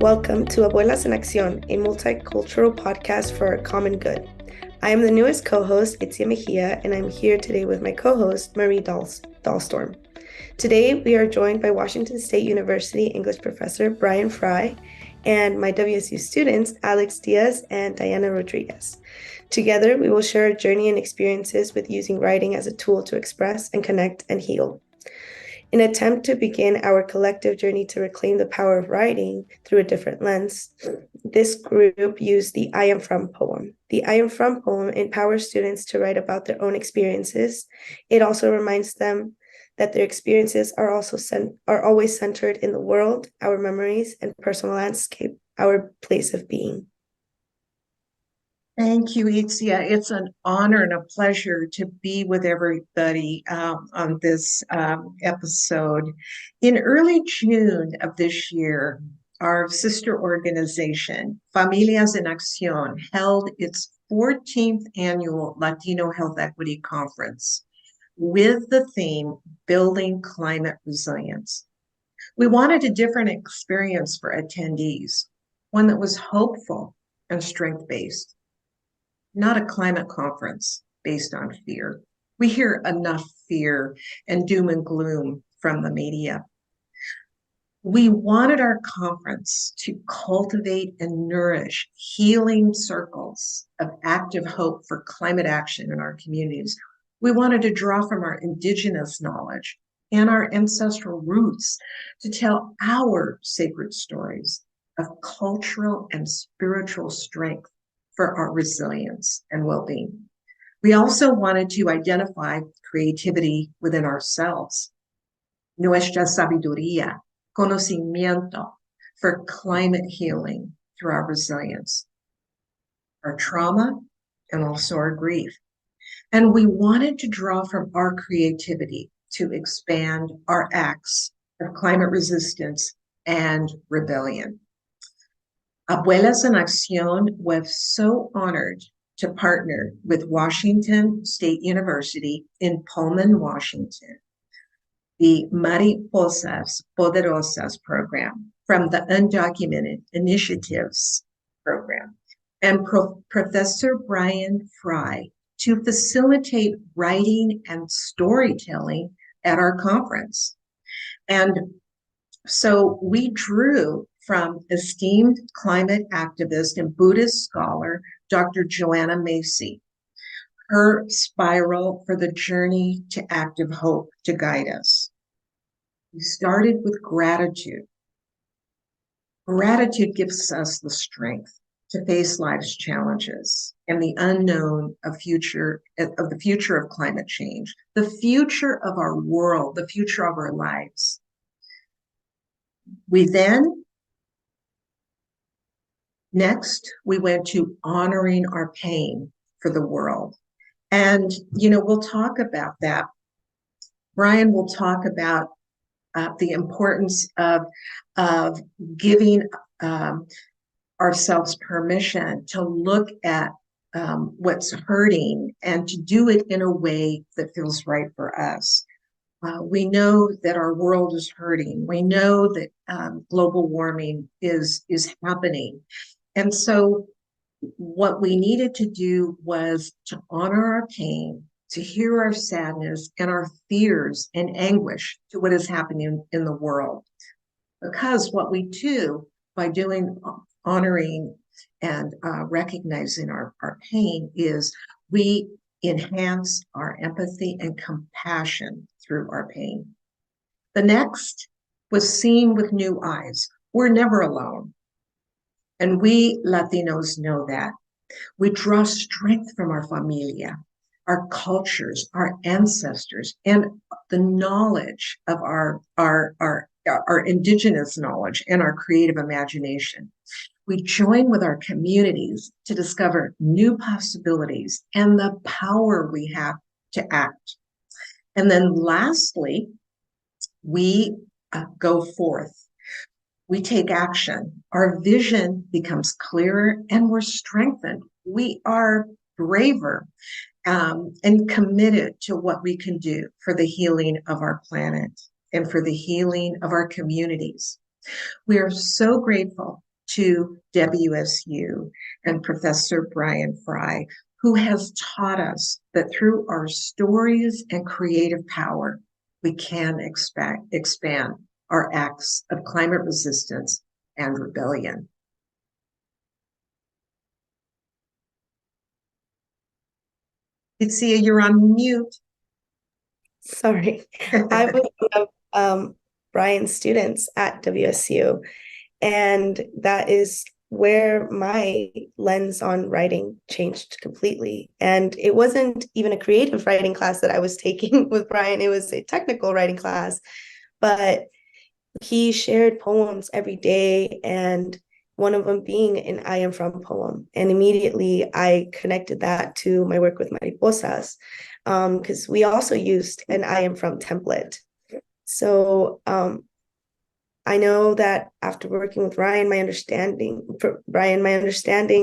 Welcome to Abuelas en Acción, a multicultural podcast for a common good. I am the newest co-host, Itzia Mejia, and I'm here today with my co-host, Marie Dahlstorm. Today, we are joined by Washington State University English professor Bryan Fry and my WSU students, Alex Diaz and Diana Rodriguez. Together, we will share a journey and experiences with using writing as a tool to express and connect and heal. In an attempt to begin our collective journey to reclaim the power of writing through a different lens, this group used the I Am From poem. The I Am From poem empowers students to write about their own experiences. It also reminds them that their experiences are always centered in the world, our memories, and personal landscape, our place of being. Thank you, Itzia. It's an honor and a pleasure to be with everybody on this episode. In early June of this year, our sister organization, Familias en Acción, held its 14th annual Latino Health Equity Conference with the theme, Building Climate Resilience. We wanted a different experience for attendees, one that was hopeful and strength-based. Not a climate conference based on fear. We hear enough fear and doom and gloom from the media. We wanted our conference to cultivate and nourish healing circles of active hope for climate action in our communities. We wanted to draw from our indigenous knowledge and our ancestral roots to tell our sacred stories of cultural and spiritual strength for our resilience and well-being. We also wanted to identify creativity within ourselves, nuestra sabiduría, conocimiento, for climate healing through our resilience, our trauma, and also our grief. And we wanted to draw from our creativity to expand our acts of climate resistance and rebellion. Abuelas en Acción was so honored to partner with Washington State University in Pullman, Washington, the Mariposas Poderosas program from the Undocumented Initiatives program, and Professor Bryan Fry to facilitate writing and storytelling at our conference. And so we drew from esteemed climate activist and Buddhist scholar, Dr. Joanna Macy, her spiral for the journey to active hope to guide us. We started with gratitude. Gratitude gives us the strength to face life's challenges and the unknown of the future of climate change, the future of our world, the future of our lives. Next, we went to honoring our pain for the world. And, we'll talk about that. Bryan will talk about the importance of giving ourselves permission to look at what's hurting and to do it in a way that feels right for us. We know that our world is hurting. We know that global warming is happening. And so what we needed to do was to honor our pain, to hear our sadness and our fears and anguish to what is happening in the world. Because what we do by honoring and recognizing our pain is we enhance our empathy and compassion through our pain. The next was seeing with new eyes. We're never alone. And we Latinos know that. We draw strength from our familia, our cultures, our ancestors, and the knowledge of our indigenous knowledge and our creative imagination. We join with our communities to discover new possibilities and the power we have to act. And then lastly, we go forth. We take action. Our vision becomes clearer and we're strengthened. We are braver and committed to what we can do for the healing of our planet and for the healing of our communities. We are so grateful to WSU and Professor Bryan Fry, who has taught us that through our stories and creative power, we can expand our acts of climate resistance and rebellion. Itzia, you're on mute. Sorry. I was one of Bryan's students at WSU, and that is where my lens on writing changed completely. And it wasn't even a creative writing class that I was taking with Bryan, it was a technical writing class. But he shared poems every day, and one of them being an I am from poem. And immediately I connected that to my work with Mariposas, because we also used an I am from template. So I know that after working with Bryan, my understanding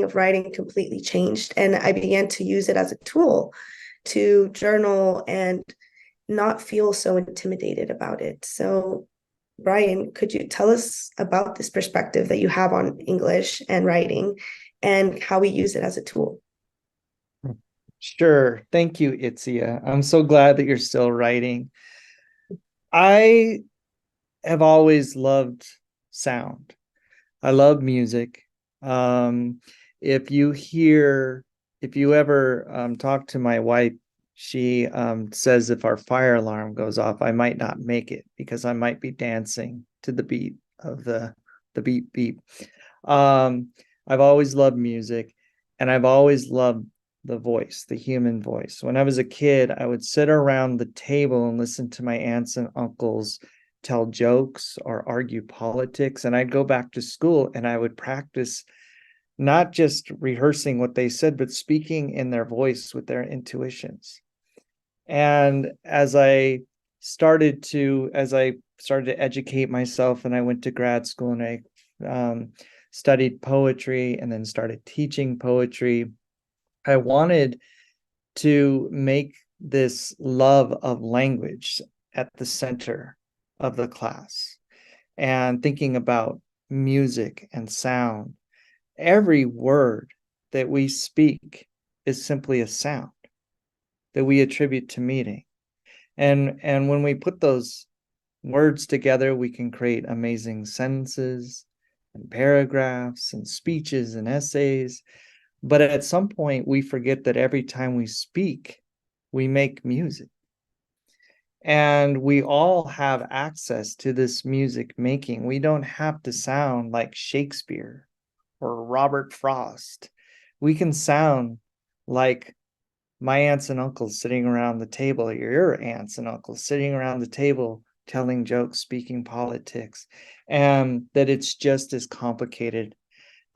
of writing completely changed, and I began to use it as a tool to journal and not feel so intimidated about it. So Bryan, could you tell us about this perspective that you have on English and writing and how we use it as a tool? Sure. Thank you, Itzia. I'm so glad that you're still writing. I have always loved sound. I love music. If you ever talk to my wife, she says if our fire alarm goes off, I might not make it because I might be dancing to the beat of the beep beep. I've always loved music, and I've always loved the voice, the human voice. When I was a kid, I would sit around the table and listen to my aunts and uncles tell jokes or argue politics, and I'd go back to school and I would practice not just rehearsing what they said, but speaking in their voice with their intuitions. And as I started to educate myself, and I went to grad school, and I studied poetry and then started teaching poetry, I wanted to make this love of language at the center of the class, and thinking about music and sound. Every word that we speak is simply a sound that we attribute to meaning. And when we put those words together, we can create amazing sentences and paragraphs and speeches and essays. But at some point, we forget that every time we speak, we make music. And we all have access to this music making. We don't have to sound like Shakespeare or Robert Frost. We can sound like my aunts and uncles sitting around the table, or your aunts and uncles sitting around the table telling jokes, speaking politics, and that it's just as complicated.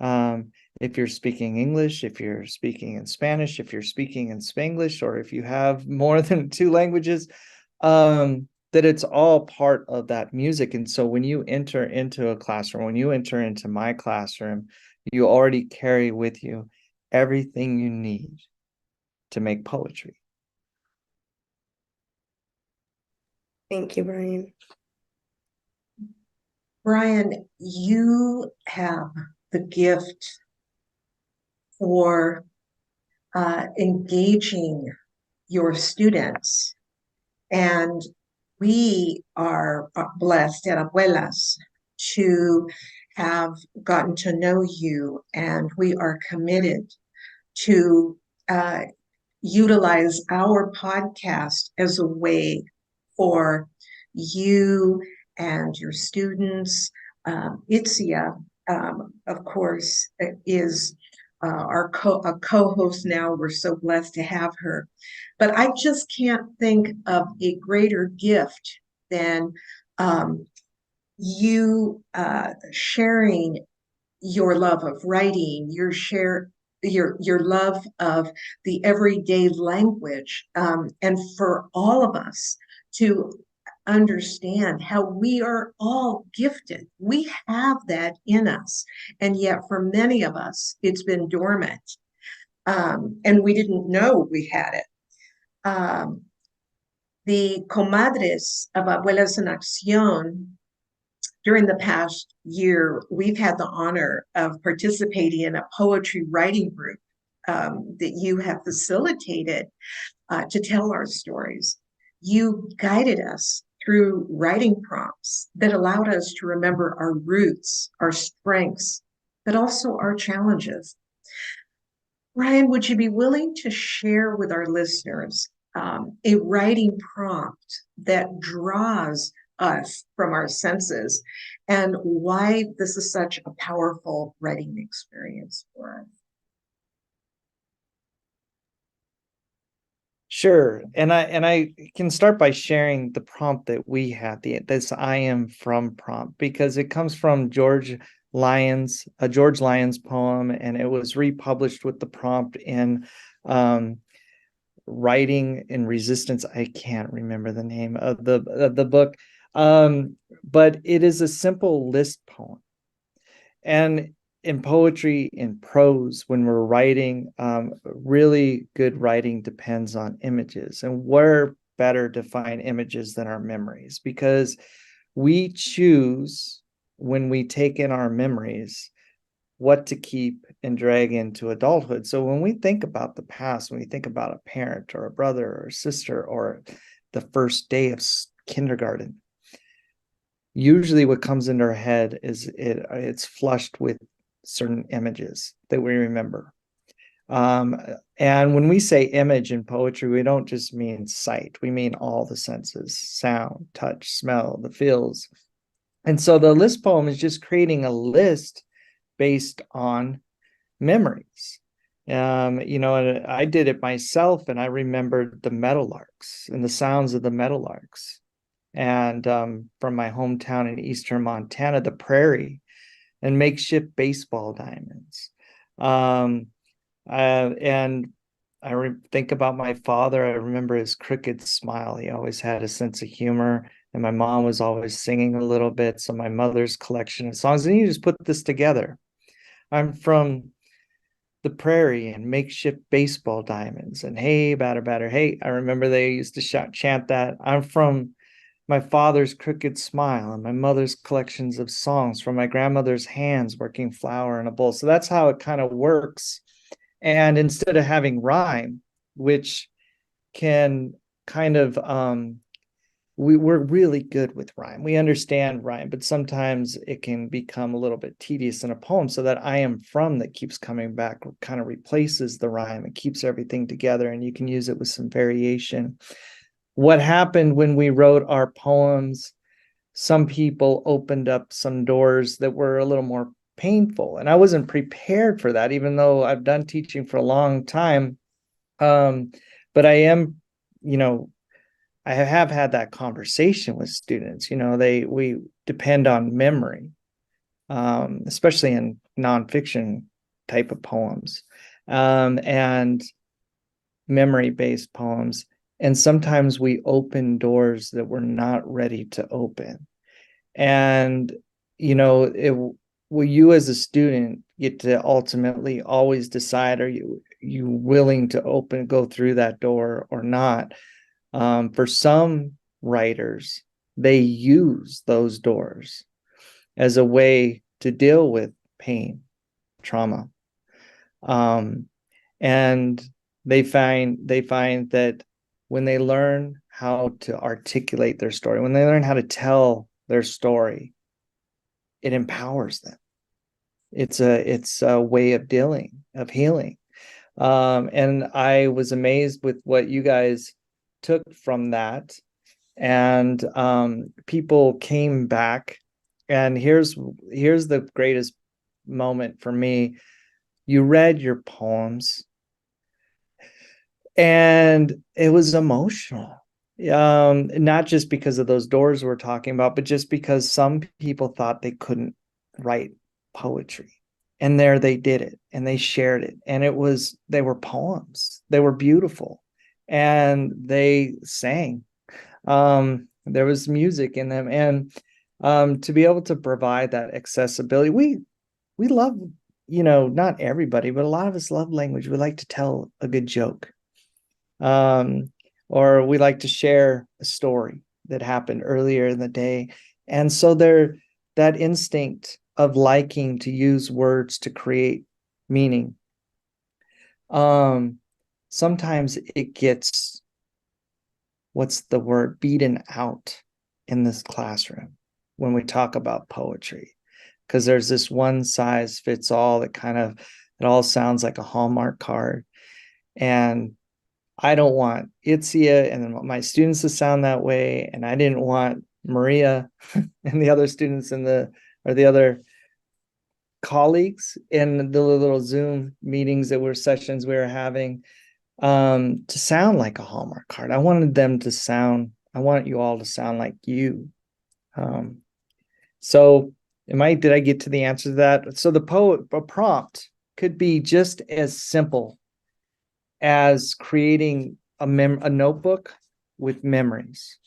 If you're speaking English, if you're speaking in Spanish, if you're speaking in Spanglish, or if you have more than two languages, that it's all part of that music. And so when you enter into a classroom, when you enter into my classroom, you already carry with you everything you need to make poetry. Thank you, Bryan. Bryan, you have the gift for engaging your students. And we are blessed at Abuelas to have gotten to know you, and we are committed to utilize our podcast as a way for you and your students. Itzia, of course, is our co-host now. We're so blessed to have her. But I just can't think of a greater gift than you sharing your love of writing, your love of the everyday language, and for all of us to understand how we are all gifted. We have that in us, and yet for many of us, it's been dormant, and we didn't know we had it. The comadres of Abuelas en Acción During the past year, we've had the honor of participating in a poetry writing group that you have facilitated to tell our stories. You guided us through writing prompts that allowed us to remember our roots, our strengths, but also our challenges. Bryan, would you be willing to share with our listeners a writing prompt that draws us from our senses and why this is such a powerful writing experience for us? Sure. And I can start by sharing the prompt that we had, this I am from prompt, because it comes from George Lyons poem, and it was republished with the prompt in Writing in Resistance. I can't remember the name of the book. But it is a simple list poem. And in poetry, in prose, when we're writing, really good writing depends on images. And where better to find images than our memories? Because we choose, when we take in our memories, what to keep and drag into adulthood. So when we think about the past, when we think about a parent or a brother or a sister or the first day of kindergarten, usually what comes into our head is it's flushed with certain images that we remember. And when we say image in poetry, we don't just mean sight. We mean all the senses: sound, touch, smell, the feels. And so the list poem is just creating a list based on memories. And I did it myself, and I remembered the meadowlarks and the sounds of the meadowlarks. And from my hometown in eastern Montana, the prairie, and makeshift baseball diamonds. And I think about my father. I remember his crooked smile. He always had a sense of humor, and my mom was always singing a little bit. So my mother's collection of songs, and you just put this together. I'm from the prairie and makeshift baseball diamonds, and hey, batter, batter, hey. I remember they used to chant that. I'm from my father's crooked smile and my mother's collections of songs, from my grandmother's hands working flour in a bowl. So that's how it kind of works. And instead of having rhyme, which can kind of we're really good with rhyme. We understand rhyme, but sometimes it can become a little bit tedious in a poem. So that I am from that keeps coming back kind of replaces the rhyme and keeps everything together, and you can use it with some variation. What happened when we wrote our poems, some people opened up some doors that were a little more painful, and I wasn't prepared for that, even though I've done teaching for a long time. But I am, I have had that conversation with students. We depend on memory, especially in nonfiction type of poems, and memory-based poems. And sometimes we open doors that we're not ready to open. And, you as a student get to ultimately always decide, are you willing to go through that door or not? For some writers, they use those doors as a way to deal with pain, trauma. And they find that when they learn how to articulate their story, when they learn how to tell their story, it empowers them. It's a way of healing. And I was amazed with what you guys took from that. And people came back. And here's the greatest moment for me. You read your poems, and it was emotional. Not just because of those doors we're talking about, but just because some people thought they couldn't write poetry, and there they did it, and they shared it, and they were poems. They were beautiful, and they sang. There was music in them, and to be able to provide that accessibility, we love, not everybody, but a lot of us love language. We like to tell a good joke. Or we like to share a story that happened earlier in the day. And so that instinct of liking to use words to create meaning. Sometimes it gets, what's the word, beaten out in this classroom when we talk about poetry, because there's this one size fits all that kind of, it all sounds like a Hallmark card. And I don't want Itzia and my students to sound that way. And I didn't want Maria and the other students in the other colleagues in the little Zoom meetings that were sessions we were having to sound like a Hallmark card. I wanted you all to sound like you. So did I get to the answer to that? So a prompt could be just as simple as creating a notebook with memories.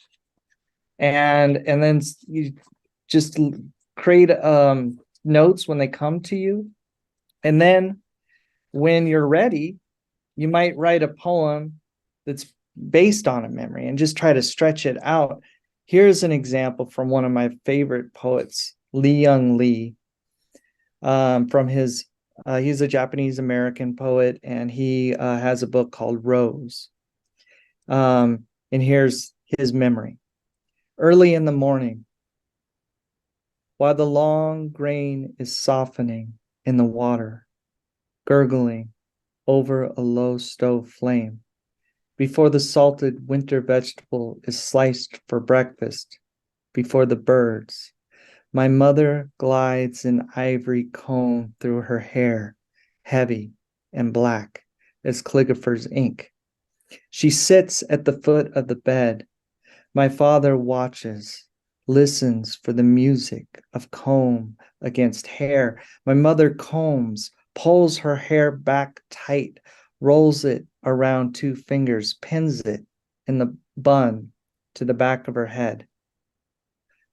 And then you just create notes when they come to you. And then when you're ready, you might write a poem that's based on a memory and just try to stretch it out. Here's an example from one of my favorite poets, Lee Young Lee, from his, he's a Japanese American poet, and he has a book called Rose. And here's his memory. Early in the morning, while the long grain is softening in the water, gurgling over a low stove flame, before the salted winter vegetable is sliced for breakfast, before the birds, my mother glides an ivory comb through her hair, heavy and black as calligrapher's ink. She sits at the foot of the bed. My father watches, listens for the music of comb against hair. My mother combs, pulls her hair back tight, rolls it around 2 fingers, pins it in the bun to the back of her head.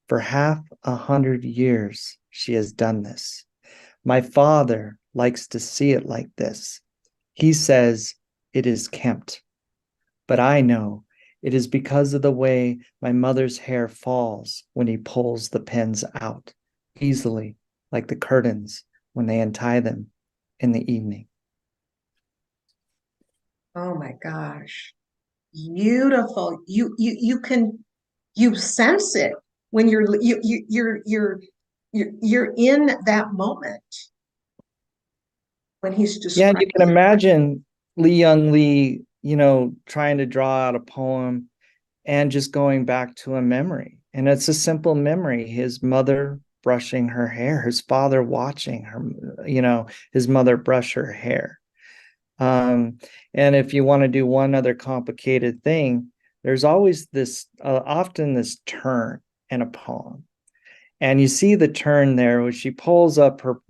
For 100 years, she has done this. My father likes to see it like this. He says it is kempt, but I know it is because of the way my mother's hair falls when he pulls the pins out, easily, like the curtains when they untie them in the evening. Oh my gosh. Beautiful. You sense it when you're in that moment when he's Yeah, and you describing. can imagine Lee Young Lee, trying to draw out a poem and just going back to a memory. And it's a simple memory. His mother brushing her hair, his father watching her, his mother brush her hair. And if you want to do one other complicated thing, there's always this, often this turn in a poem. And you see the turn there where she pulls up her,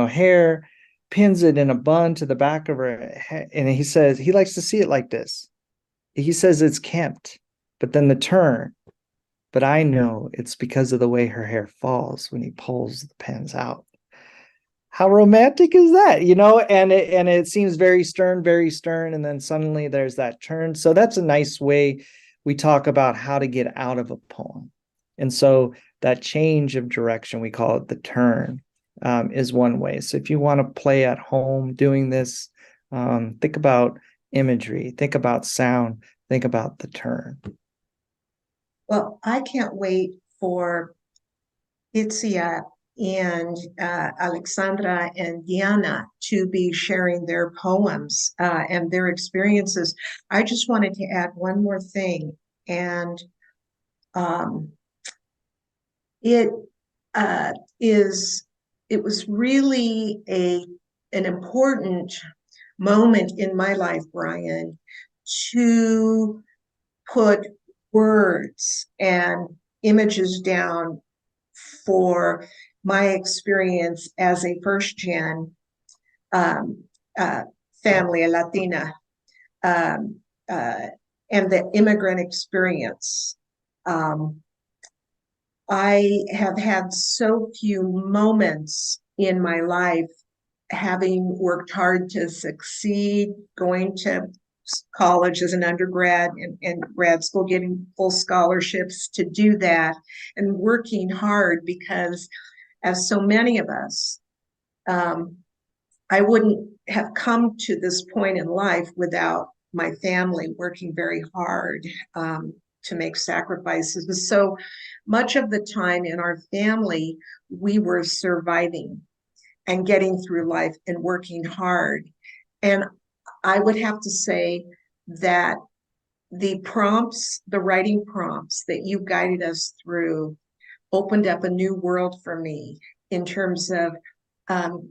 hair, pins it in a bun to the back of her head. And he says, he likes to see it like this. He says it's kempt, but then the turn. But I know it's because of the way her hair falls when he pulls the pins out. How romantic is that? And it seems very stern, and then suddenly there's that turn. So that's a nice way we talk about how to get out of a poem. And so that change of direction, we call it the turn, is one way. So if you want to play at home doing this, think about imagery, think about sound, think about the turn. Well, I can't wait for Itzia and Alexandra and Diana to be sharing their poems and their experiences. I just wanted to add one more thing, and it was really an important moment in my life, Bryan, to put words and images down for my experience as a first-gen familia Latina and the immigrant experience. I have had so few moments in my life having worked hard to succeed, going to college as an undergrad and grad school, getting full scholarships to do that, and working hard because as so many of us, I wouldn't have come to this point in life without my family working very hard to make sacrifices. And so much of the time in our family, we were surviving and getting through life and working hard. And I would have to say that the prompts, the writing prompts that you guided us through opened up a new world for me in terms of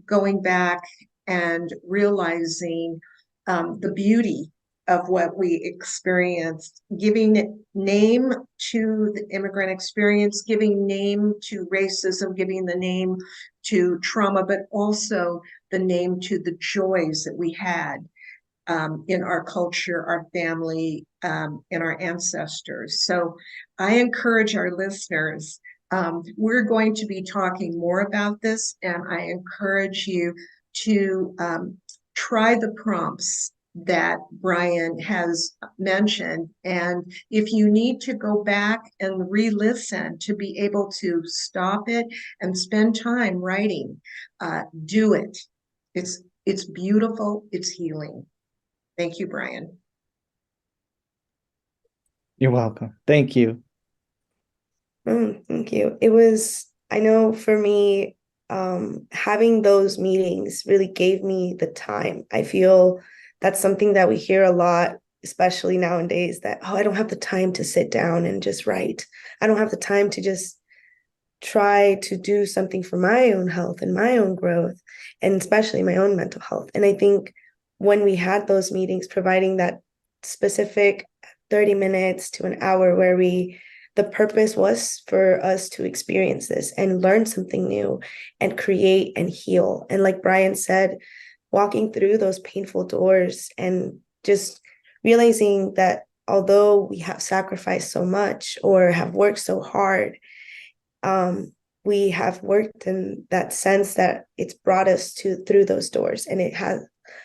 going back and realizing the beauty of what we experienced, giving name to the immigrant experience, giving name to racism, giving the name to trauma, but also the name to the joys that we had in our culture, our family, and our ancestors. So I encourage our listeners, we're going to be talking more about this, and I encourage you to try the prompts that Bryan has mentioned. And if you need to go back and re-listen to be able to stop it and spend time writing, do it. It's beautiful, it's healing. Thank you, Bryan. You're welcome. Thank you. Thank you. It was, I know for me, having those meetings really gave me the time. I feel that's something that we hear a lot, especially nowadays, that, oh, I don't have the time to sit down and just write. I don't have the time to just try to do something for my own health and my own growth, and especially my own mental health. And I think when we had those meetings, providing that specific 30 minutes to an hour where the purpose was for us to experience this and learn something new and create and heal. And like Bryan said, walking through those painful doors and just realizing that although we have sacrificed so much or have worked so hard, we have worked in that sense that it's brought us through those doors, and it has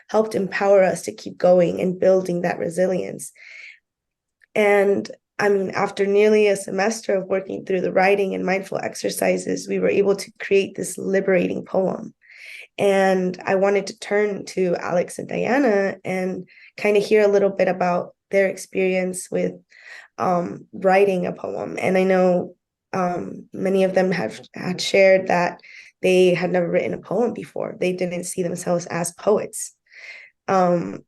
helped empower us to keep going and building that resilience. And I mean, after nearly a semester of working through the writing and mindful exercises, we were able to create this liberating poem. And I wanted to turn to Alex and Diana and kind of hear a little bit about their experience with writing a poem. And I know many of them had shared that they had never written a poem before. They didn't see themselves as poets. And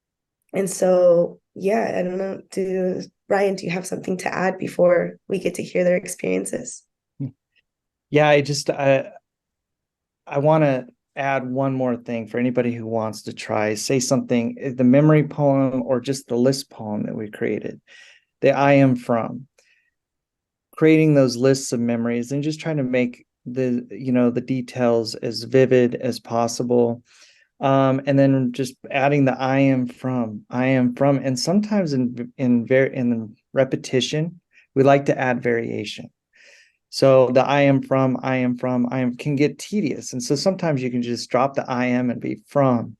so, yeah, I don't know, Bryan, do you have something to add before we get to hear their experiences? Yeah, I want to add one more thing for anybody who wants to try. Say something, the memory poem or just the list poem that we created, the I am from. Creating those lists of memories and just trying to make the details as vivid as possible. And then just adding the I am from, and sometimes in repetition, we like to add variation. So the I am from can get tedious. And so sometimes you can just drop the I am and be from,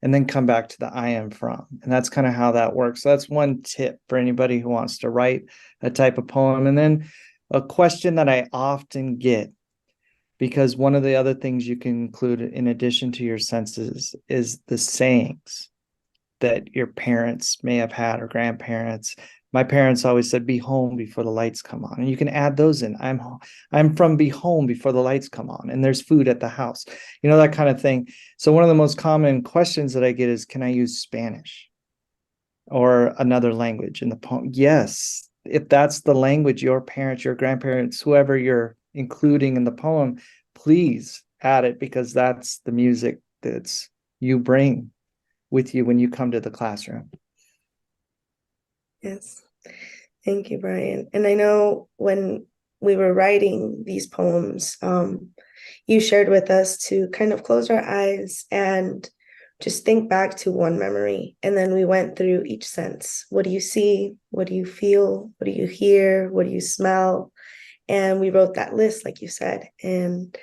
and then come back to the I am from. And that's kind of how that works. So that's one tip for anybody who wants to write a type of poem. And then a question that I often get, because one of the other things you can include in addition to your senses is the sayings that your parents may have had or grandparents. My parents always said, be home before the lights come on. And you can add those in. I'm from be home before the lights come on. And there's food at the house, that kind of thing. So one of the most common questions that I get is, can I use Spanish or another language in the poem? Yes. If that's the language your parents, your grandparents, whoever you're including in the poem, please add it, because that's the music that's you bring with you when you come to the classroom. Yes. Thank you, Bryan. And I know when we were writing these poems, you shared with us to kind of close our eyes and just think back to one memory. And then we went through each sense. What do you see? What do you feel? What do you hear? What do you smell? And we wrote that list, like you said. And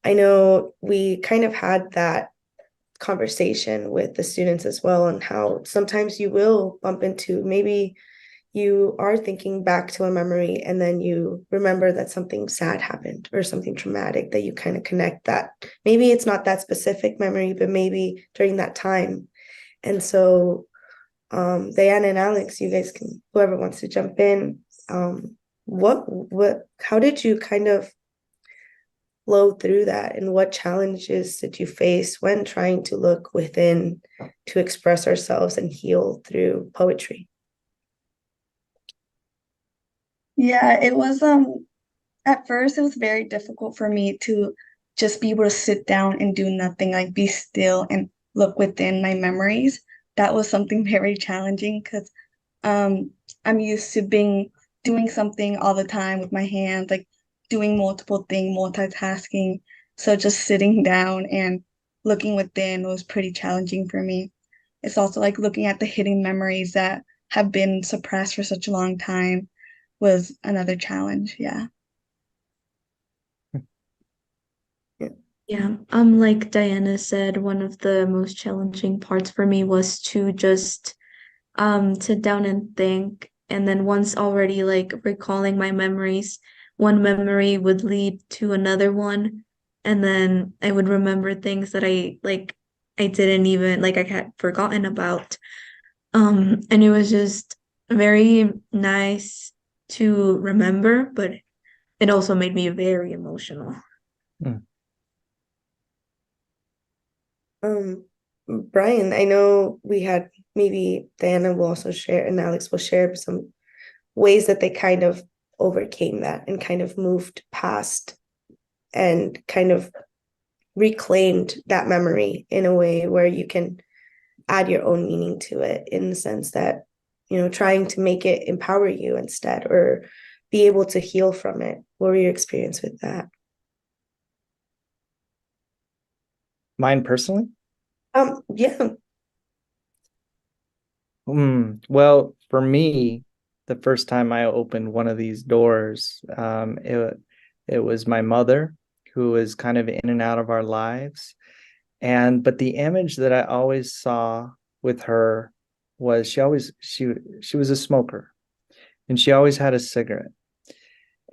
I know we kind of had that conversation with the students as well, and how sometimes you will bump into maybe you are thinking back to a memory and then you remember that something sad happened or something traumatic that you kind of connect that. Maybe it's not that specific memory, but maybe during that time. And so, Diana and Alex, you guys can, whoever wants to jump in. How did you kind of flow through that, and what challenges did you face when trying to look within to express ourselves and heal through poetry? Yeah, it was at first it was very difficult for me to just be able to sit down and do nothing, like be still and look within my memories. That was something very challenging because um I'm used to being doing something all the time with my hands, like doing multiple things, multitasking. So just sitting down and looking within was pretty challenging for me. It's also like looking at the hidden memories that have been suppressed for such a long time was another challenge. Yeah. Yeah, like Diana said, one of the most challenging parts for me was to just sit down and think. And then once already like recalling my memories, one memory would lead to another one. And then I would remember things that I didn't even like I had forgotten about. And it was just very nice to remember, but it also made me very emotional. Mm. Bryan, I know we had, maybe Diana will also share and Alex will share some ways that they kind of overcame that and kind of moved past and kind of reclaimed that memory in a way where you can add your own meaning to it, in the sense that, trying to make it empower you instead, or be able to heal from it. What were your experience with that? Mine personally? Yeah. Well, for me, the first time I opened one of these doors, it was my mother, who was kind of in and out of our lives. But the image that I always saw with her was she was a smoker, and she always had a cigarette.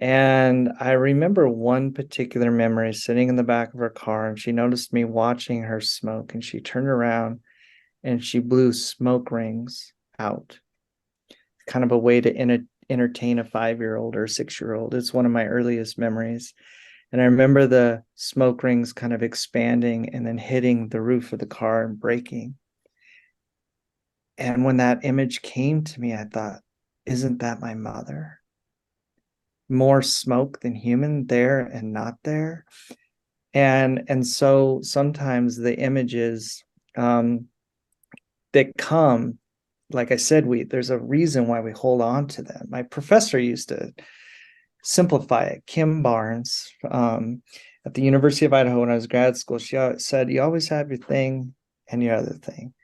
And I remember one particular memory, sitting in the back of her car, and she noticed me watching her smoke, and she turned around and she blew smoke rings out, kind of a way to entertain a 5-year-old or a 6-year-old. It's one of my earliest memories. And I remember the smoke rings kind of expanding and then hitting the roof of the car and breaking. And when that image came to me, I thought, isn't that my mother? More smoke than human, there and not there. And so sometimes the images that come, like I said, there's a reason why we hold on to them. My professor used to simplify it. Kim Barnes, at the University of Idaho, when I was grad school, she said, "You always have your thing and your other thing."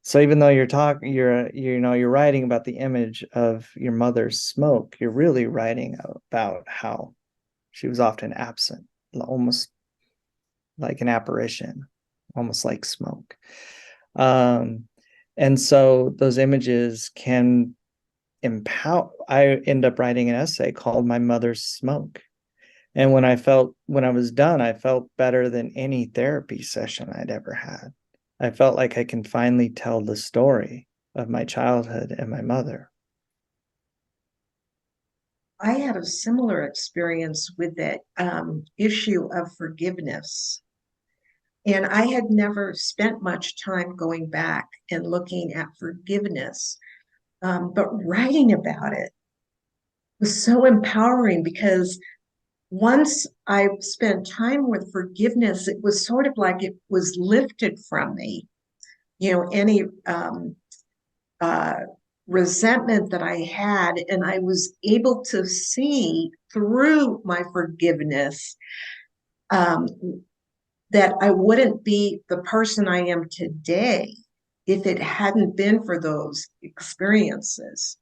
So even though you're writing about the image of your mother's smoke, you're really writing about how she was often absent, almost like an apparition, almost like smoke. And so those images can empower. I end up writing an essay called My Mother's Smoke. And when I was done, I felt better than any therapy session I'd ever had. I felt like I can finally tell the story of my childhood and my mother. I had a similar experience with that issue of forgiveness. And I had never spent much time going back and looking at forgiveness, but writing about it was so empowering, because once I spent time with forgiveness, it was sort of like it was lifted from me. Any uh, resentment that I had, and I was able to see through my forgiveness um, that I wouldn't be the person I am today if it hadn't been for those experiences.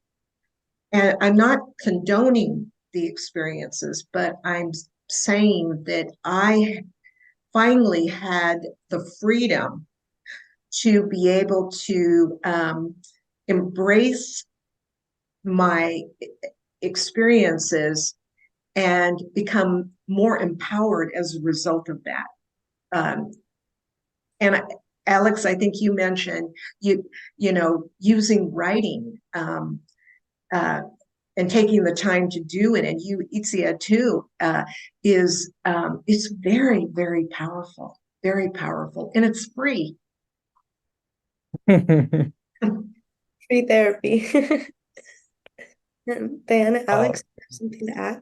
And I'm not condoning the experiences, but I'm saying that I finally had the freedom to be able to embrace my experiences and become more empowered as a result of that. And Alex, I think you mentioned using writing and taking the time to do it, and you, Itzia, too, is it's very, very powerful, and it's free. Free therapy. Diana, Alex, something to add?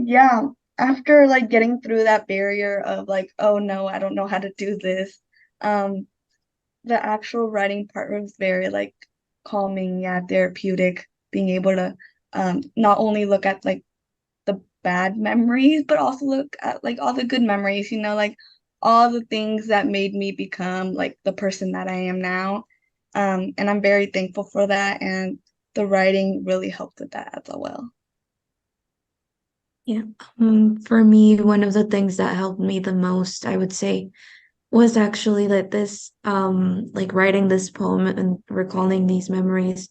Yeah, after like getting through that barrier of like, oh no, I don't know how to do this, um, the actual writing part was very like calming, yeah, therapeutic, being able to not only look at like the bad memories, but also look at like all the good memories, like all the things that made me become like the person that I am now. And I'm very thankful for that. And the writing really helped with that as well. Yeah. For me, one of the things that helped me the most, I would say, was actually like this, like writing this poem and recalling these memories,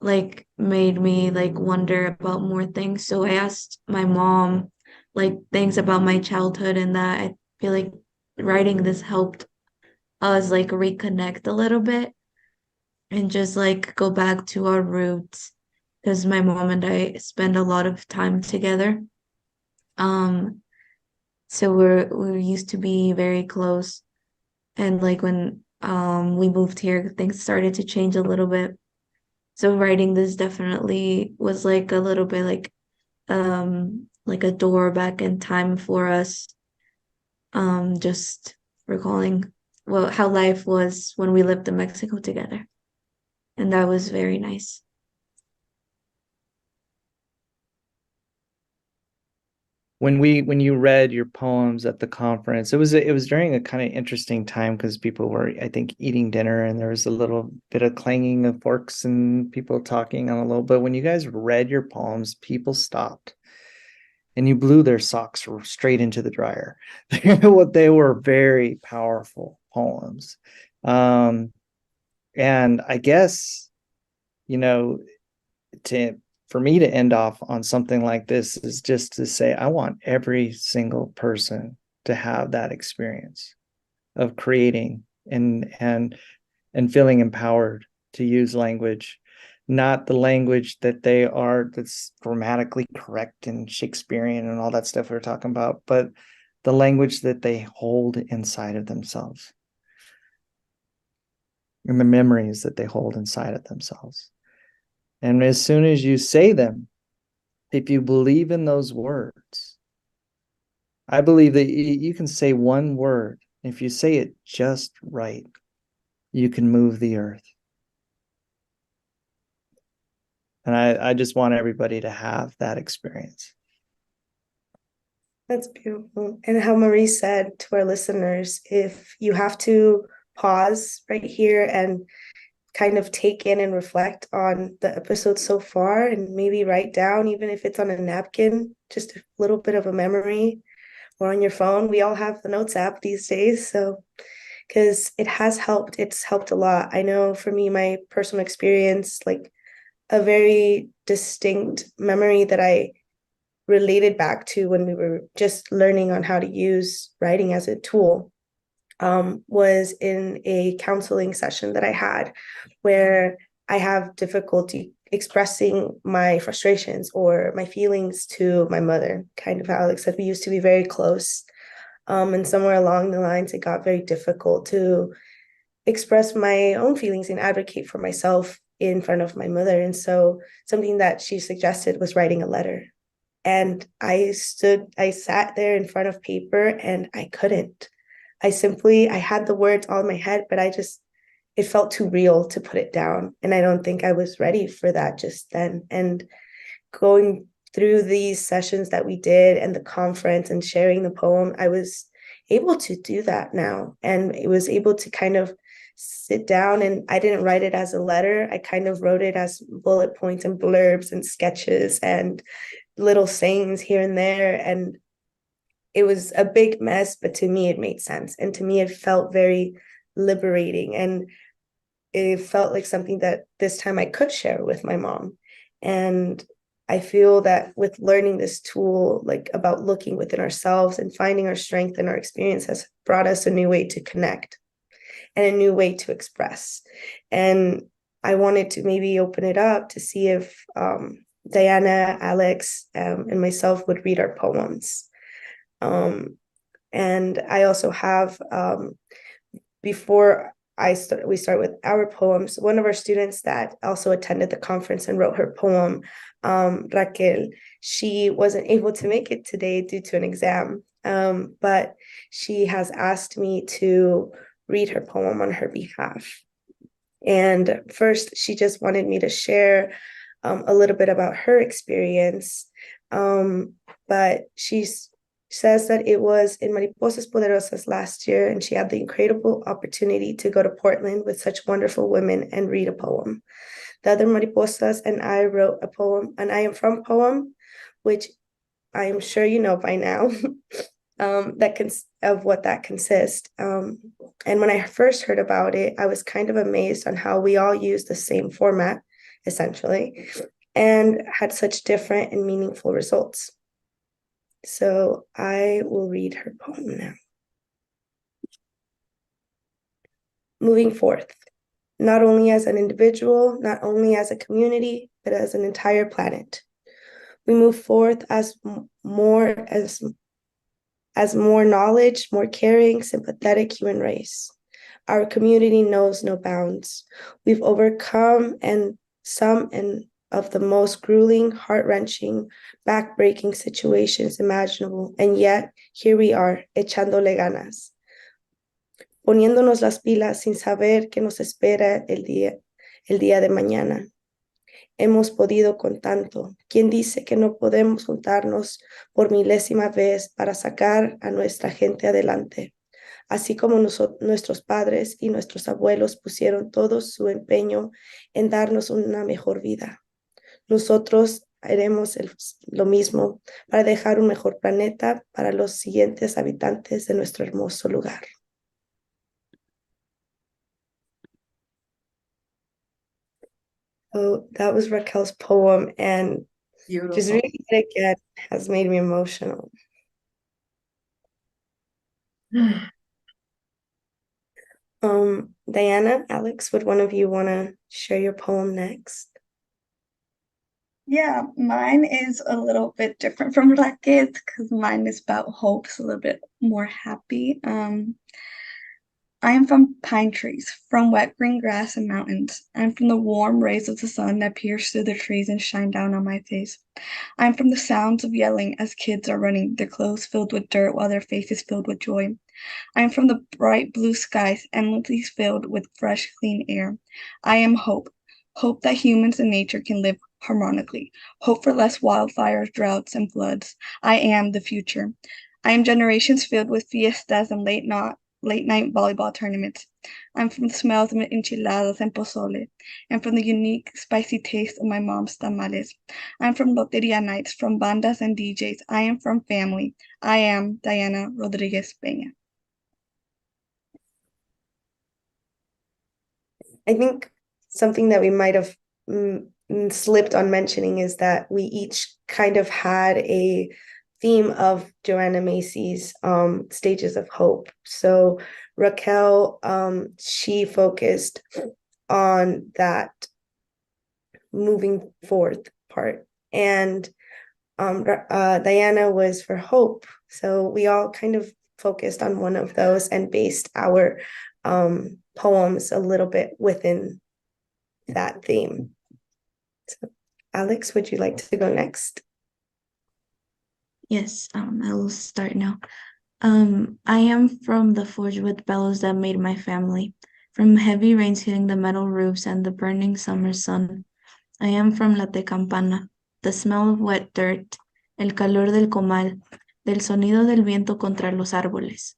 like made me like wonder about more things. So I asked my mom, like things about my childhood, and that I feel like writing this helped us like reconnect a little bit and just like go back to our roots because my mom and I spend a lot of time together. Um, so we used to be very close. And like when we moved here, things started to change a little bit. So writing this definitely was like a little bit like a door back in time for us. Just recalling how life was when we lived in Mexico together. And that was very nice. When you read your poems at the conference, it was during a kind of interesting time because people were, I think, eating dinner and there was a little bit of clanging of forks and people talking on a low. But when you guys read your poems, people stopped and you blew their socks straight into the dryer. They were very powerful poems. And I guess, you know, for me to end off on something like this is just to say, I want every single person to have that experience of creating and feeling empowered to use language, not the language that's grammatically correct and Shakespearean and all that stuff we're talking about, but the language that they hold inside of themselves and the memories that they hold inside of themselves. And as soon as you say them, if you believe in those words, I believe that you can say one word. If you say it just right, you can move the earth. And I just want everybody to have that experience. That's beautiful. And how Marie said to our listeners, if you have to pause right here and kind of take in and reflect on the episode so far and maybe write down, even if it's on a napkin, just a little bit of a memory or on your phone. We all have the Notes app these days. So, because it has helped, it's helped a lot. I know for me, my personal experience, like a very distinct memory that I related back to when we were just learning on how to use writing as a tool was in a counseling session that I had where I have difficulty expressing my frustrations or my feelings to my mother. Kind of how Alex said, we used to be very close. And somewhere along the lines, it got very difficult to express my own feelings and advocate for myself in front of my mother. And so something that she suggested was writing a letter. And I sat there in front of paper and I couldn't. I had the words all in my head, but it felt too real to put it down. And I don't think I was ready for that just then. And going through these sessions that we did and the conference and sharing the poem, I was able to do that now. And it was able to kind of sit down, and I didn't write it as a letter. I kind of wrote it as bullet points and blurbs and sketches and little sayings here and there. And it was a big mess, but to me, it made sense. And to me, it felt very liberating. And it felt like something that this time I could share with my mom. And I feel that with learning this tool, like about looking within ourselves and finding our strength and our experience, has brought us a new way to connect and a new way to express. And I wanted to maybe open it up to see if Diana, Alex, and myself would read our poems. And I also have, before we start with our poems, one of our students that also attended the conference and wrote her poem, Raquel, she wasn't able to make it today due to an exam, but she has asked me to read her poem on her behalf. And first, she just wanted me to share a little bit about her experience, but she says that it was in Mariposas Poderosas last year, and she had the incredible opportunity to go to Portland with such wonderful women and read a poem. The other Mariposas and I wrote a poem, an I Am From poem, which I am sure you know by now, of what that consists. And when I first heard about it, I was kind of amazed on how we all use the same format, essentially, and had such different and meaningful results. So I will read her poem now. Moving forth, not only as an individual, not only as a community, but as an entire planet. We move forth as more knowledge, more caring, sympathetic human race. Our community knows no bounds. We've overcome some of the most grueling, heart-wrenching, back-breaking situations imaginable, and yet here we are, echándole ganas, poniéndonos las pilas sin saber qué nos espera el día de mañana. Hemos podido con tanto. ¿Quién dice que no podemos juntarnos por milésima vez para sacar a nuestra gente adelante? Así como nuestros padres y nuestros abuelos pusieron todo su empeño en darnos una mejor vida. Nosotros haremos lo mismo para dejar un mejor planeta para los siguientes habitantes de nuestro hermoso lugar. So that was Raquel's poem, and Beautiful. just reading it again has made me emotional. Diana, Alex, would one of you want to share your poem next? Yeah, mine is a little bit different from Raquel's because mine is about hope, so a little bit more happy. I am from pine trees, from wet green grass and mountains. I am from the warm rays of the sun that pierce through the trees and shine down on my face. I am from the sounds of yelling as kids are running, their clothes filled with dirt while their faces filled with joy. I am from the bright blue skies, endlessly filled with fresh, clean air. I am hope, hope that humans and nature can live harmonically, hope for less wildfires, droughts, and floods. I am the future. I am generations filled with fiestas and late night volleyball tournaments. I'm from the smells of enchiladas and pozole, and from the unique spicy taste of my mom's tamales. I'm from loteria nights, from bandas and DJs. I am from family. I am Diana Rodriguez Peña. I think something that we might have slipped on mentioning is that we each kind of had a theme of Joanna Macy's Stages of Hope. So Raquel, she focused on that moving forth part, and Diana was for hope. So we all kind of focused on one of those and based our poems a little bit within that theme. So, Alex, would you like to go next? Yes, I will start now. I am from the forged wood bellows that made my family, from heavy rains hitting the metal roofs and the burning summer sun. I am from La Campana, the smell of wet dirt, el calor del comal, del sonido del viento contra los árboles.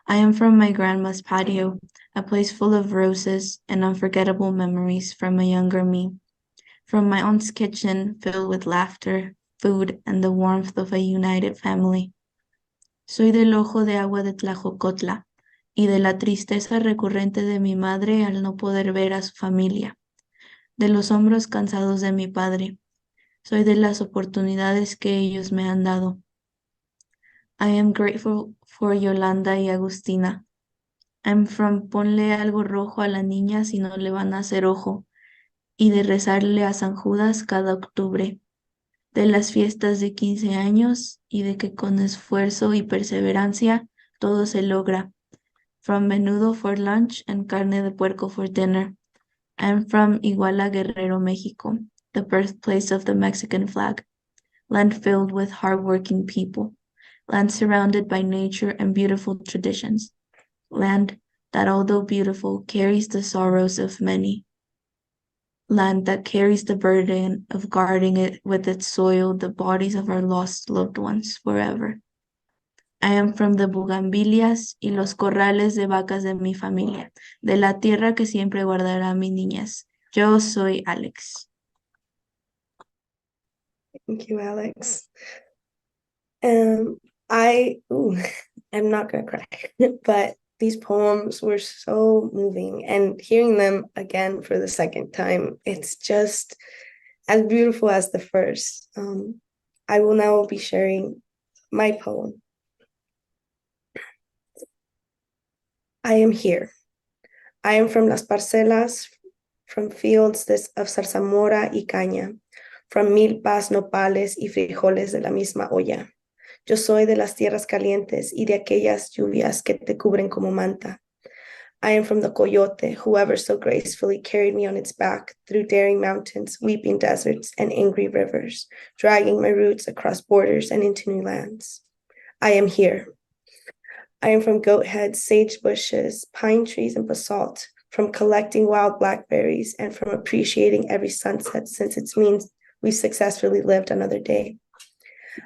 I am from my grandma's patio, a place full of roses and unforgettable memories from a younger me, from my aunt's kitchen filled with laughter, food, and the warmth of a united family. Soy del ojo de agua de Tlajocotla, y de la tristeza recurrente de mi madre al no poder ver a su familia, de los hombros cansados de mi padre. Soy de las oportunidades que ellos me han dado. I am grateful for Yolanda y Agustina. I'm from ponle algo rojo a la niña si no le van a hacer ojo, y de rezarle a San Judas cada octubre, de las fiestas de 15 años y de que con esfuerzo y perseverancia todo se logra. From menudo for lunch and carne de puerco for dinner. I'm from Iguala Guerrero, Mexico, the birthplace of the Mexican flag, land filled with hardworking people, land surrounded by nature and beautiful traditions, land that, although beautiful, carries the sorrows of many, land that carries the burden of guarding it with its soil, the bodies of our lost loved ones forever. I am from the bugambilias y los corrales de vacas de mi familia, de la tierra que siempre guardará mi niñez. Yo soy Alex. Thank you, Alex. Um, I'm not gonna cry, but these poems were so moving, and hearing them again for the second time, it's just as beautiful as the first. I will now be sharing my poem. I am here. I am from las parcelas, from fields of zarzamora y caña, from milpas, nopales y frijoles de la misma olla. Yo soy de las tierras calientes y de aquellas lluvias que te cubren como manta. I am from the coyote, whoever so gracefully carried me on its back through daring mountains, weeping deserts, and angry rivers, dragging my roots across borders and into new lands. I am here. I am from goat heads, sage bushes, pine trees, and basalt, from collecting wild blackberries, and from appreciating every sunset since it means we successfully lived another day.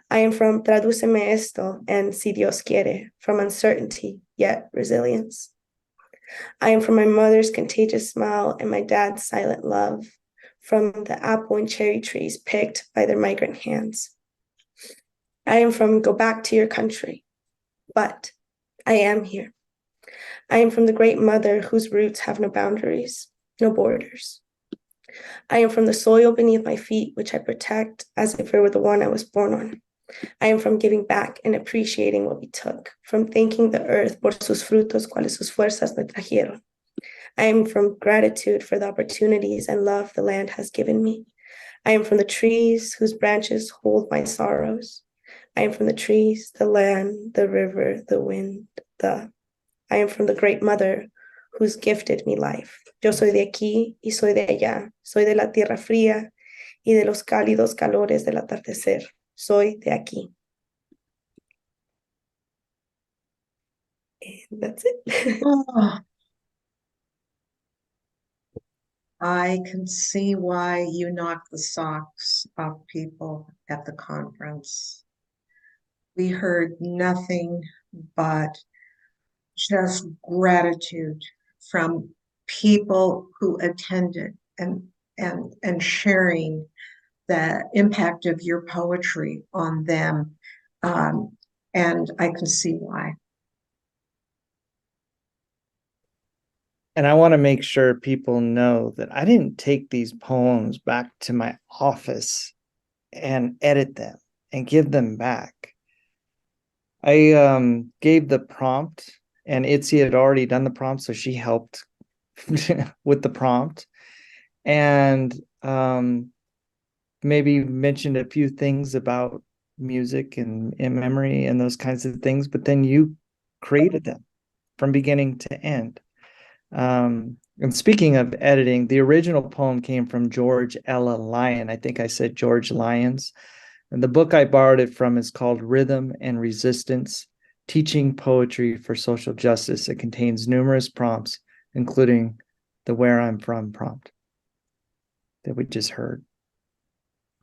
I am from tradúceme esto and si Dios quiere, from uncertainty, yet resilience. I am from my mother's contagious smile and my dad's silent love, from the apple and cherry trees picked by their migrant hands. I am from go back to your country, but I am here. I am from the great mother whose roots have no boundaries, no borders. I am from the soil beneath my feet, which I protect as if it were the one I was born on. I am from giving back and appreciating what we took, from thanking the earth por sus frutos, cuales sus fuerzas me trajeron. I am from gratitude for the opportunities and love the land has given me. I am from the trees whose branches hold my sorrows. I am from the trees, the land, the river, the wind, I am from the great mother who's gifted me life. Yo soy de aquí y soy de allá. Soy de la tierra fría y de los cálidos calores del atardecer. Soy de aquí. And that's it. Oh, I can see why you knocked the socks off people at the conference. We heard nothing but just gratitude from people who attended and sharing the impact of your poetry on them. And I can see why. And I want to make sure people know that I didn't take these poems back to my office and edit them and give them back. I gave the prompt, and Itzia had already done the prompt, so she helped with the prompt, and maybe mentioned a few things about music and memory and those kinds of things, but then you created them from beginning to end. And speaking of editing, the original poem came from George Ella Lyon. I think I said George Lyons. And the book I borrowed it from is called Rhythm and Resistance, Teaching Poetry for Social Justice. It contains numerous prompts, including the Where I'm From prompt that we just heard.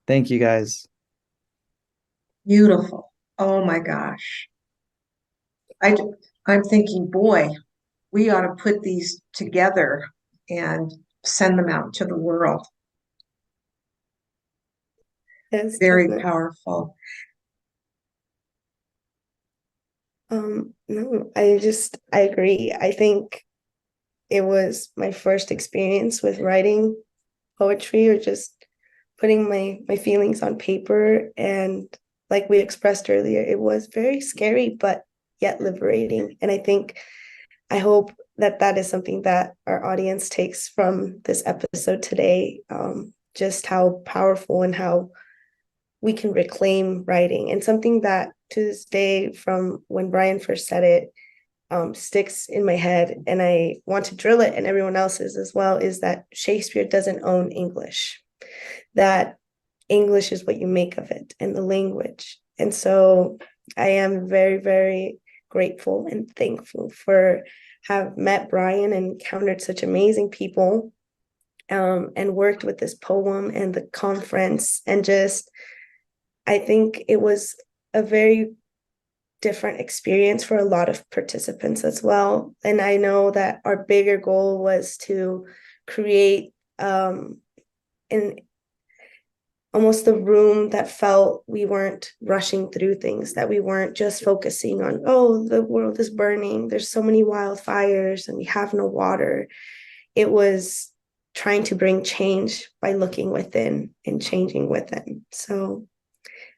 Thank you, guys. Beautiful. Oh my gosh. I'm thinking, boy, we ought to put these together and send them out to the world. Yes, Very definitely. powerful. No, I agree. I think it was my first experience with writing poetry or just putting my feelings on paper. And like we expressed earlier, it was very scary, but yet liberating. And I hope that that is something that our audience takes from this episode today. Just how powerful and how we can reclaim writing, and something that to this day, from when Bryan first said it, sticks in my head, and I want to drill it and everyone else's as well, is that Shakespeare doesn't own English, that English is what you make of it and the language. And so I am very, very grateful and thankful for have met Bryan and encountered such amazing people, and worked with this poem and the conference. And just, I think it was a very different experience for a lot of participants as well. And I know that our bigger goal was to create an almost the room that felt we weren't rushing through things, that we weren't just focusing on, oh, the world is burning, there's so many wildfires and we have no water. It was trying to bring change by looking within and changing within. So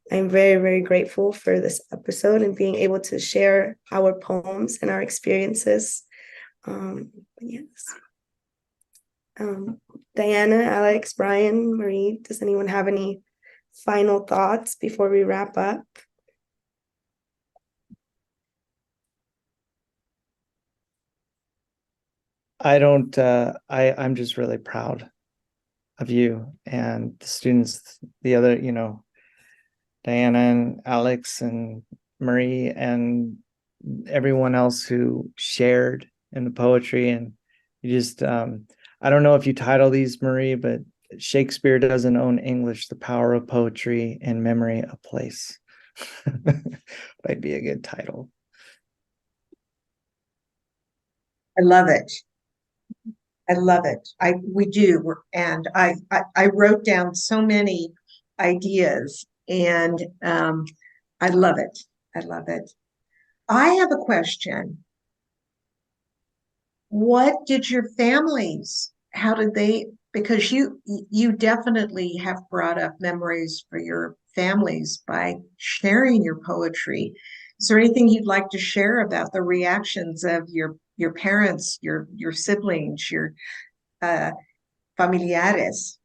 I'm very, very grateful for this episode and being able to share our poems and our experiences. Yes. Diana, Alex, Bryan, Marie, does anyone have any final thoughts before we wrap up? I don't, I'm just really proud of you and the students, the other, Diana and Alex and Marie and everyone else who shared in the poetry. And you just, I don't know if you title these, Marie, but Shakespeare doesn't own English, the power of poetry and memory a place. Might be a good title. I love it. I love it. We do, and I wrote down so many ideas, and I love it. I love it. I have a question. What did your families, how did they, because you definitely have brought up memories for your families by sharing your poetry. Is there anything you'd like to share about the reactions of your parents, your siblings, your uh, familiares?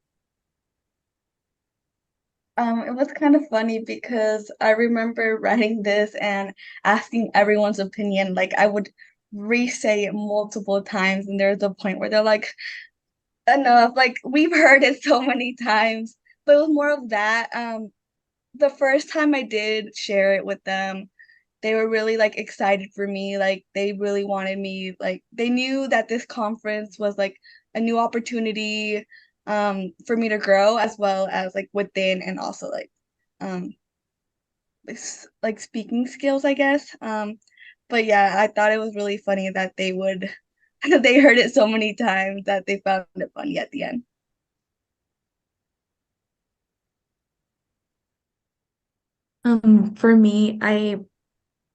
It was kind of funny because I remember writing this and asking everyone's opinion. Like I would re-say it multiple times, and there's a point where they're like, enough, like we've heard it so many times. But it was more of that. The first time I did share it with them, they were really like excited for me. Like they really wanted me, like they knew that this conference was like a new opportunity for me to grow, as well as like within, and also um like speaking skills, I guess. But yeah, I thought it was really funny that they would they heard it so many times that they found it funny at the end. For me, I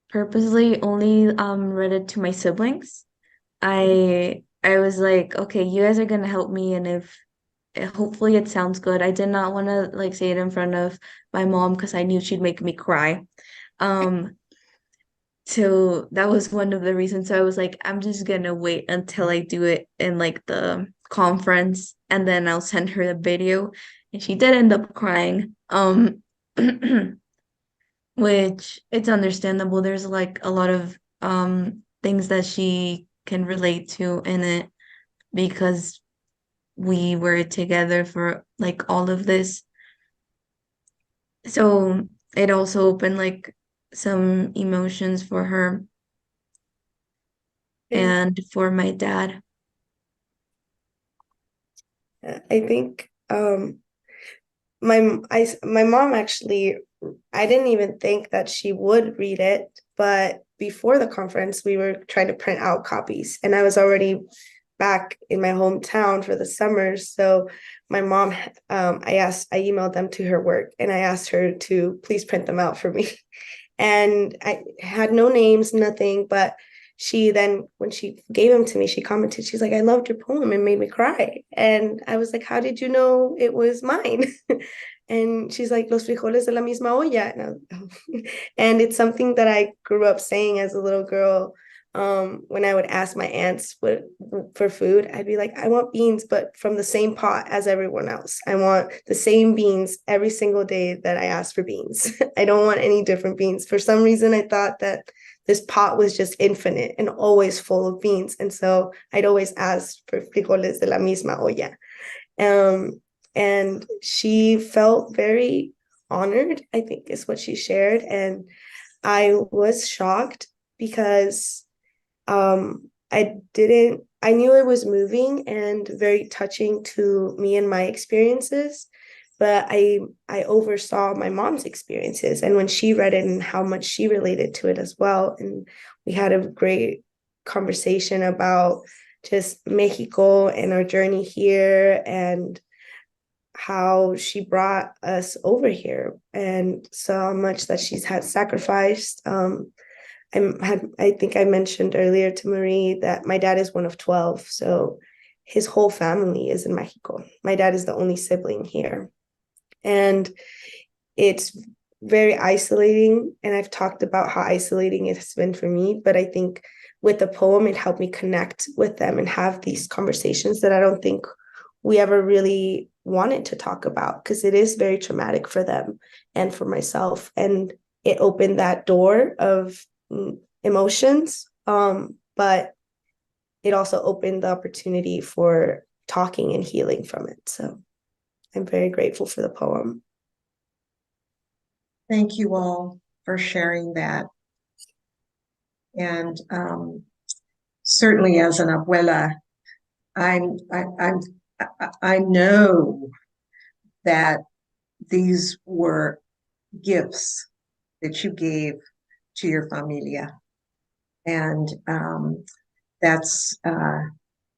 purposely only read it to my siblings. I was like, okay, you guys are gonna help me, and if hopefully it sounds good. I did not want to like say it in front of my mom because I knew she'd make me cry. Um, so that was one of the reasons. So I was like, I'm just gonna wait until I do it in like the conference, and then I'll send her the video. And she did end up crying. Which it's understandable. There's like a lot of things that she can relate to in it because we were together for like all of this. So it also opened like some emotions for her Yeah. and for my dad. I think my mom actually, I didn't even think that she would read it, but before the conference we were trying to print out copies, and I was already back in my hometown for the summer. So my mom, I emailed them to her work and I asked her to please print them out for me. And I had no names, nothing, but she then, when she gave them to me, she commented, she's like, I loved your poem. It made me cry. And I was like, how did you know it was mine? And she's like, los frijoles de la misma olla. And it's something that I grew up saying as a little girl. When I would ask my aunts for food, I'd be like, I want beans, but from the same pot as everyone else. I want the same beans every single day that I ask for beans. I don't want any different beans. For some reason, I thought that this pot was just infinite and always full of beans. And so I'd always ask for frijoles de la misma olla. And she felt very honored, I think is what she shared. And I was shocked because I knew it was moving and very touching to me and my experiences, but I oversaw my mom's experiences, and when she read it and how much she related to it as well. And we had a great conversation about just Mexico and our journey here and how she brought us over here and so much that she's had sacrificed. I think I mentioned earlier to Marie that my dad is one of 12. So his whole family is in Mexico. My dad is the only sibling here. And it's very isolating. And I've talked about how isolating it has been for me. But I think with the poem, it helped me connect with them and have these conversations that I don't think we ever really wanted to talk about, because it is very traumatic for them and for myself. And it opened that door of emotions, but it also opened the opportunity for talking and healing from it. So I'm very grateful for the poem. Thank you all for sharing that. And certainly as an abuela, I know that these were gifts that you gave to your familia, and that's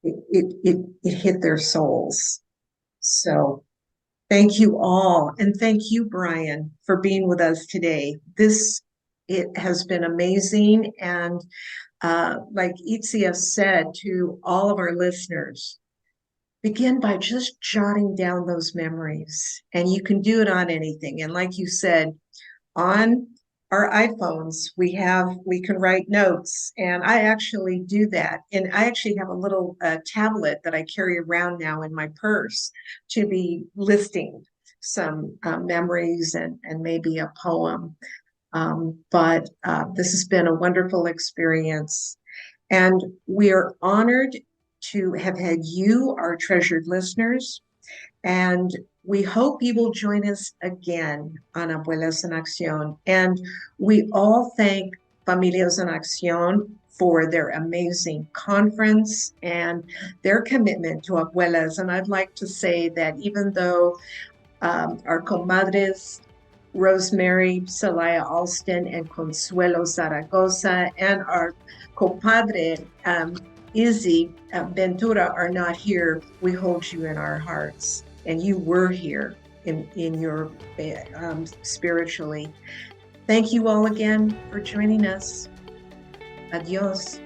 it hit their souls. So thank you all, and thank you, Bryan, for being with us today. It has been amazing, and like Itzia said to all of our listeners, begin by just jotting down those memories, and you can do it on anything. And like you said, on our iPhones, we can write notes, and I actually do that. And I actually have a little tablet that I carry around now in my purse to be listing some memories and maybe a poem. But this has been a wonderful experience, and we are honored to have had you, our treasured listeners, and we hope you will join us again on Abuelas en Acción. And we all thank Familias en Acción for their amazing conference and their commitment to abuelas. And I'd like to say that even though our comadres Rosemary Celaya Alston and Consuelo Zaragoza and our compadre Izzy Ventura are not here, we hold you in our hearts, and you were here in your spiritually. Thank you all again for joining us. Adios.